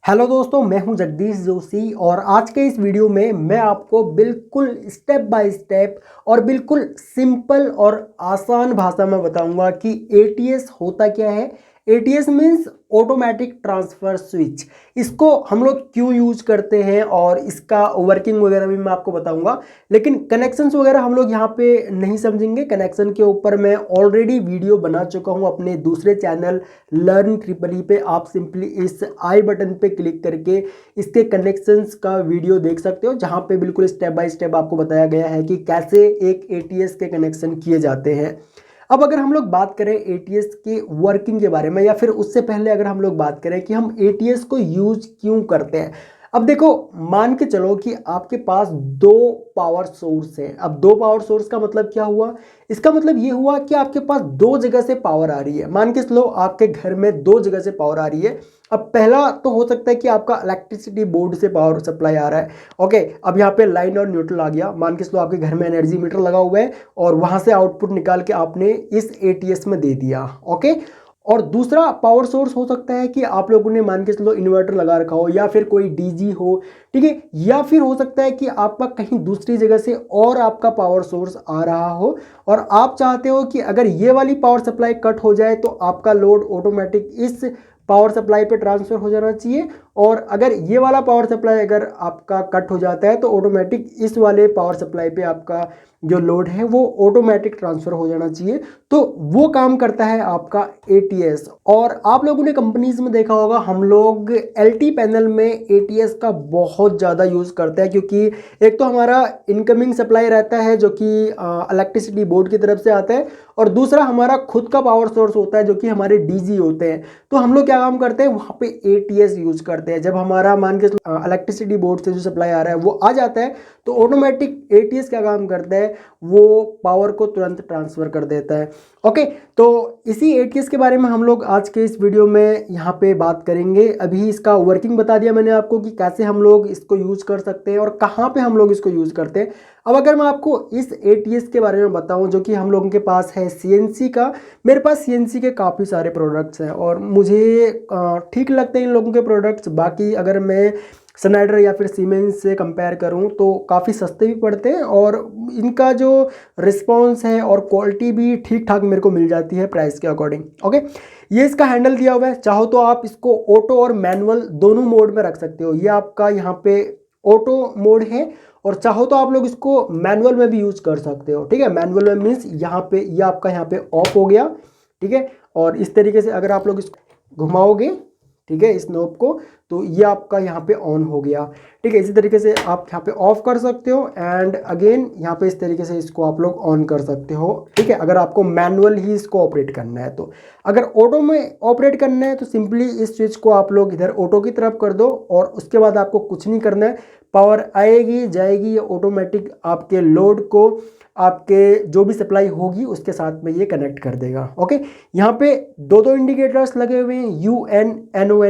Hello दोस्तों, मैं हूं जगदीश जोशी और आज के इस वीडियो में मैं आपको बिल्कुल स्टेप बाय स्टेप और बिल्कुल सिंपल और आसान भाषा में बताऊंगा कि एटीएस होता क्या है। ATS means automatic transfer switch. इसको हम लोग क्यों यूज करते हैं और इसका वर्किंग वगैरह भी मैं आपको बताऊंगा। लेकिन कनेक्शंस वगैरह हम लोग यहाँ पे नहीं समझेंगे। कनेक्शन के ऊपर मैं ऑलरेडी वीडियो बना चुका हूँ अपने दूसरे चैनल लर्न ट्रिपल ई पे। आप सिंपली इस आई बटन पे क्लिक करके इसके कनेक्शंस का वीडियो देख सकते हो, जहाँ पे बिल्कुल स्टेप बाय स्टेप आपको बताया गया है कि कैसे एक एटीएस के कनेक्शन किए जाते हैं। अब अगर हम लोग बात करें एटीएस के वर्किंग के बारे में, या फिर उससे पहले अगर हम लोग बात करें कि हम एटीएस को यूज क्यों करते हैं। अब देखो, मान के चलो कि आपके पास दो पावर सोर्स है। अब दो पावर सोर्स का मतलब क्या हुआ? इसका मतलब ये हुआ कि आपके पास दो जगह से पावर आ रही है। मान के चलो आपके घर में दो जगह से पावर आ रही है। अब पहला तो हो सकता है कि आपका इलेक्ट्रिसिटी बोर्ड से पावर सप्लाई आ रहा है। ओके, अब यहाँ पे लाइन और न्यूट्रल आ गया। मान के चलो आपके घर में एनर्जी मीटर लगा हुआ है और वहां से आउटपुट निकाल के आपने इस एटीएस में दे दिया। ओके, और दूसरा पावर सोर्स हो सकता है कि आप लोगों ने मान के चलो इन्वर्टर लगा रखा हो, या फिर कोई डीजी हो, ठीक है, या फिर हो सकता है कि आपका कहीं दूसरी जगह से और आपका पावर सोर्स आ रहा हो और आप चाहते हो कि अगर ये वाली पावर सप्लाई कट हो जाए तो आपका लोड ऑटोमेटिक इस पावर सप्लाई पे ट्रांसफर हो जाना चाहिए, और अगर ये वाला पावर सप्लाई अगर आपका कट हो जाता है तो ऑटोमेटिक इस वाले पावर सप्लाई पे आपका जो लोड है वो ऑटोमेटिक ट्रांसफर हो जाना चाहिए। तो वो काम करता है आपका एटीएस। और आप लोगों ने कंपनीज में देखा होगा, हम लोग एलटी पैनल में एटीएस का बहुत ज़्यादा यूज़ करते हैं, क्योंकि एक तो हमारा इनकमिंग सप्लाई रहता है जो कि इलेक्ट्रिसिटी बोर्ड की तरफ से आता है, और दूसरा हमारा खुद का पावर सोर्स होता है जो कि हमारे डीजी होते हैं। तो हम लोग क्या काम करते हैं, वहाँ पे एटीएस यूज़ करते हैं। जब हमारा मान के इलेक्ट्रिसिटी बोर्ड से जो सप्लाई आ रहा है वो आ जाता है तो ऑटोमेटिक एटीएस क्या काम करता है, वो पावर को तुरंत ट्रांसफर कर देता है। ओके, तो इसी एटीएस के बारे में हम लोग आज के इस वीडियो में यहाँ पे बात करेंगे। अभी इसका वर्किंग बता दिया मैंने आपको कि कैसे हम लोग इसको यूज़ कर सकते हैं और कहाँ पे हम लोग इसको यूज़ करते हैं। अब अगर मैं आपको इस एटीएस के बारे में बताऊं जो कि हम लोगों के पास है सीएनसी का। मेरे पास सीएनसी के काफ़ी सारे प्रोडक्ट्स हैं और मुझे ठीक लगते हैं इन लोगों के प्रोडक्ट्स। बाकी अगर मैं स्नाइडर या फिर सीमेंस से कंपेयर करूं तो काफ़ी सस्ते भी पड़ते हैं, और इनका जो रिस्पॉन्स है और क्वालिटी भी ठीक ठाक मेरे को मिल जाती है प्राइस के अकॉर्डिंग। ओके, ये इसका हैंडल दिया हुआ है। चाहो तो आप इसको ऑटो और मैनुअल दोनों मोड में रख सकते हो। ये आपका यहाँ पे ऑटो मोड है, और चाहो तो आप लोग इसको मैनुअल में भी यूज कर सकते हो। ठीक है, मैनुअल में मीन्स यहाँ पे ये आपका यहाँ पे ऑफ हो गया। ठीक है, और इस तरीके से अगर आप लोग इसको घुमाओगे, ठीक है, इस नॉब को, तो ये आपका यहाँ पे ऑन हो गया। ठीक है, इसी तरीके से आप यहाँ पे ऑफ कर सकते हो, एंड अगेन यहाँ पे इस तरीके से इसको आप लोग ऑन कर सकते हो। ठीक है, अगर आपको मैनुअल ही इसको ऑपरेट करना है तो। अगर ऑटो में ऑपरेट करना है तो सिंपली इस स्विच को आप लोग इधर ऑटो की तरफ कर दो, और उसके बाद आपको कुछ नहीं करना है। पावर आएगी जाएगी, ये ऑटोमेटिक आपके लोड को आपके जो भी सप्लाई होगी उसके साथ में ये कनेक्ट कर देगा। ओके, यहाँ पे दो दो इंडिकेटर्स लगे हुए हैं, UN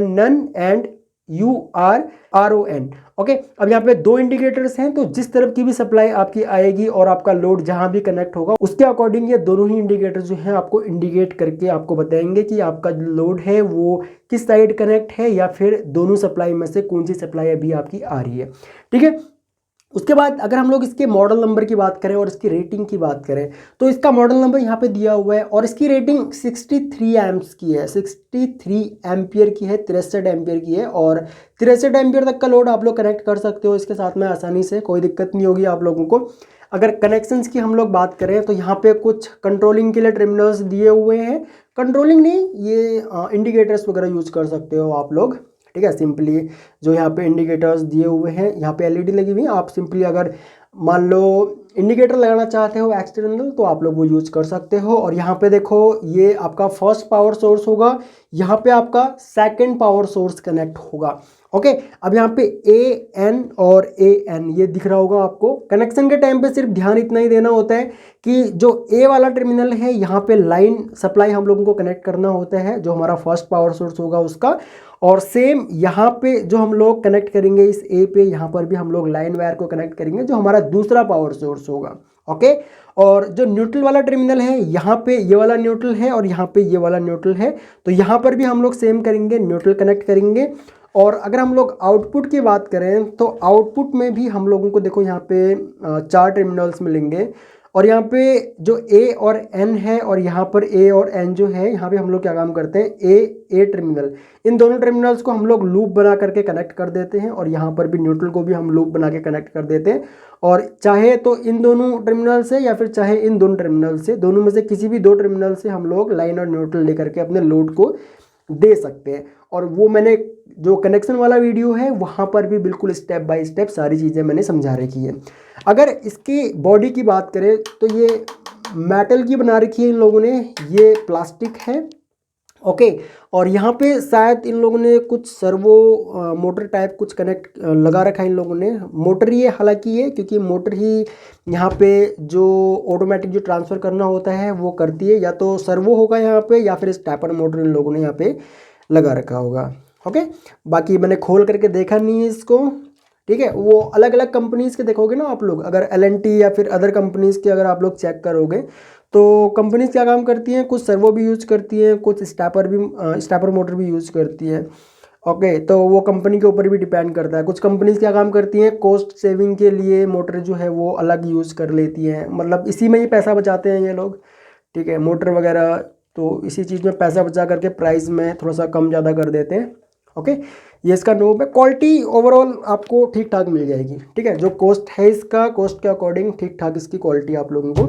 नन एंड URRON। ओके, अब यहाँ पे दो इंडिकेटर्स हैं, तो जिस तरफ की भी सप्लाई आपकी आएगी और आपका लोड जहां भी कनेक्ट होगा उसके अकॉर्डिंग ये दोनों ही इंडिकेटर्स जो हैं आपको इंडिकेट करके आपको बताएंगे कि आपका लोड है वो किस साइड कनेक्ट है, या फिर दोनों सप्लाई में से कौन सी सप्लाई अभी आपकी आ रही है। ठीक है, उसके बाद अगर हम लोग इसके मॉडल नंबर की बात करें और इसकी रेटिंग की बात करें तो इसका मॉडल नंबर यहाँ पे दिया हुआ है, और इसकी रेटिंग 63 एम्प्स की है, 63 एम्पियर की है, 63 एम्पियर की है, और 63 एम्पियर तक का लोड आप लोग कनेक्ट कर सकते हो इसके साथ में आसानी से। कोई दिक्कत नहीं होगी आप लोगों को। अगर कनेक्शंस की हम लोग बात करें तो यहाँ पे कुछ कंट्रोलिंग के लिए टर्मिनल्स दिए हुए हैं। कंट्रोलिंग नहीं, ये इंडिकेटर्स वगैरह यूज कर सकते हो आप लोग। ठीक है, सिंपली जो यहाँ पे इंडिकेटर्स दिए हुए हैं, यहाँ पे एलईडी लगी हुई है। आप सिंपली अगर मान लो इंडिकेटर लगाना चाहते हो एक्सटर्नल तो आप लोग वो यूज कर सकते हो। और यहाँ पे देखो, ये आपका फर्स्ट पावर सोर्स होगा, यहाँ पे आपका सेकंड पावर सोर्स कनेक्ट होगा। ओके, अब यहाँ पे AN और AN ये दिख रहा होगा आपको। कनेक्शन के टाइम पे सिर्फ ध्यान इतना ही देना होता है कि जो A वाला टर्मिनल है यहाँ पे लाइन सप्लाई हम लोगों को कनेक्ट करना होता है, जो हमारा फर्स्ट पावर सोर्स होगा उसका। और सेम यहाँ पे जो हम लोग कनेक्ट करेंगे इस A पे, यहाँ पर भी हम लोग लाइन वायर को कनेक्ट करेंगे जो हमारा दूसरा पावर सोर्स होगा। ओके, और जो न्यूट्रल वाला टर्मिनल है, यहाँ पे ये वाला न्यूट्रल है और यहाँ पे ये वाला न्यूट्रल है, तो यहाँ पर भी हम लोग सेम करेंगे, न्यूट्रल कनेक्ट करेंगे। और अगर हम लोग आउटपुट की बात करें तो आउटपुट में भी हम लोगों को देखो यहाँ पे 4 टर्मिनल्स मिलेंगे। और यहाँ पे जो ए और एन है और यहाँ पर ए और एन जो है, यहाँ पे हम लोग क्या काम करते हैं, ए टर्मिनल, इन दोनों टर्मिनल्स को हम लोग लूप बना करके कनेक्ट कर देते हैं और यहाँ पर भी न्यूट्रल को भी हम लूप बना के कनेक्ट कर देते हैं। और चाहे तो इन दोनों टर्मिनल से या फिर चाहे इन दोनों टर्मिनल से, दोनों में से किसी भी 2 टर्मिनल से हम लोग लाइन और न्यूट्रल लेकर के अपने लोड को दे सकते हैं। और वो मैंने जो कनेक्शन वाला वीडियो है वहाँ पर भी बिल्कुल स्टेप बाय स्टेप सारी चीज़ें मैंने समझा रखी है। अगर इसकी बॉडी की बात करें तो ये मेटल की बना रखी है इन लोगों ने, ये प्लास्टिक है, ओके। और यहाँ पे शायद इन लोगों ने कुछ सर्वो मोटर टाइप कुछ कनेक्ट लगा रखा है इन लोगों ने। मोटर ही है हालांकि ये, क्योंकि मोटर ही यहाँ पे जो ऑटोमेटिक जो ट्रांसफ़र करना होता है वो करती है, या तो सर्वो होगा यहाँ पे या फिर स्टेपर मोटर इन लोगों ने यहाँ पे लगा रखा होगा, ओके। बाकी मैंने खोल करके देखा नहीं है इसको, ठीक है। वो अलग अलग कंपनीज़ के देखोगे ना आप लोग, अगर L&T या फिर अदर कंपनीज़ के अगर आप लोग चेक करोगे तो कंपनीज़ क्या काम करती हैं, कुछ सर्वो भी यूज़ करती हैं, कुछ स्टेपर मोटर भी यूज़ करती है, ओके। तो वो कंपनी के ऊपर भी डिपेंड करता है। कुछ कंपनीज़ क्या काम करती हैं, कॉस्ट सेविंग के लिए मोटर जो है वो अलग यूज़ कर लेती हैं, मतलब इसी में ही पैसा बचाते हैं ये लोग, ठीक है, मोटर वगैरह। तो इसी चीज़ में पैसा बचा करके प्राइस में थोड़ा सा कम ज़्यादा कर देते हैं, ओके। ये इसका नोब है। क्वालिटी ओवरऑल आपको ठीक ठाक मिल जाएगी, ठीक है। जो कॉस्ट है इसका, कॉस्ट के अकॉर्डिंग ठीक ठाक इसकी क्वालिटी आप लोगों को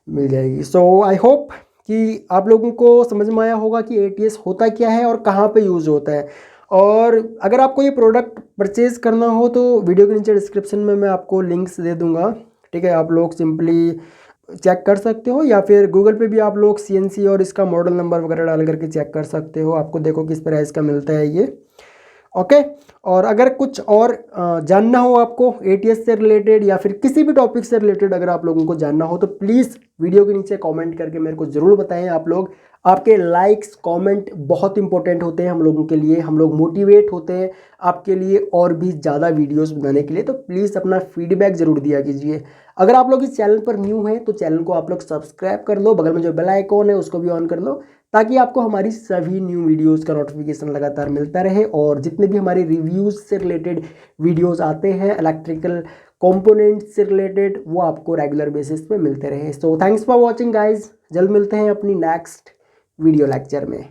मिल जाएगी। सो आई होप कि आप लोगों को समझ में आया होगा कि ATS होता क्या है और कहाँ पे यूज़ होता है। और अगर आपको ये प्रोडक्ट परचेज करना हो तो वीडियो के नीचे डिस्क्रिप्शन में मैं आपको लिंक्स दे दूँगा, ठीक है। आप लोग सिंपली चेक कर सकते हो, या फिर गूगल पे भी आप लोग CNC और इसका मॉडल नंबर वगैरह डाल करके चेक कर सकते हो। आपको देखो किस प्राइस का मिलता है ये, ओके। और अगर कुछ और जानना हो आपको ATS से रिलेटेड या फिर किसी भी टॉपिक से रिलेटेड अगर आप लोगों को जानना हो तो प्लीज़ वीडियो के नीचे कमेंट करके मेरे को ज़रूर बताएं। आप लोग, आपके लाइक्स कमेंट बहुत इंपॉर्टेंट होते हैं हम लोगों के लिए, हम लोग मोटिवेट होते हैं आपके लिए और भी ज़्यादा वीडियोस बनाने के लिए। तो प्लीज़ अपना फीडबैक ज़रूर दिया कीजिए। अगर आप लोग इस चैनल पर न्यू हैं तो चैनल को आप लोग सब्सक्राइब कर लो, बगल में जो बेल आइकॉन है उसको भी ऑन कर लो, ताकि आपको हमारी सभी न्यू वीडियोस का नोटिफिकेशन लगातार मिलता रहे। और जितने भी हमारे रिव्यूज़ से रिलेटेड वीडियोस आते हैं इलेक्ट्रिकल कंपोनेंट्स से रिलेटेड, वो आपको रेगुलर बेसिस पे मिलते रहे। So thanks for watching guys, जल्द मिलते हैं अपनी नेक्स्ट वीडियो लेक्चर में।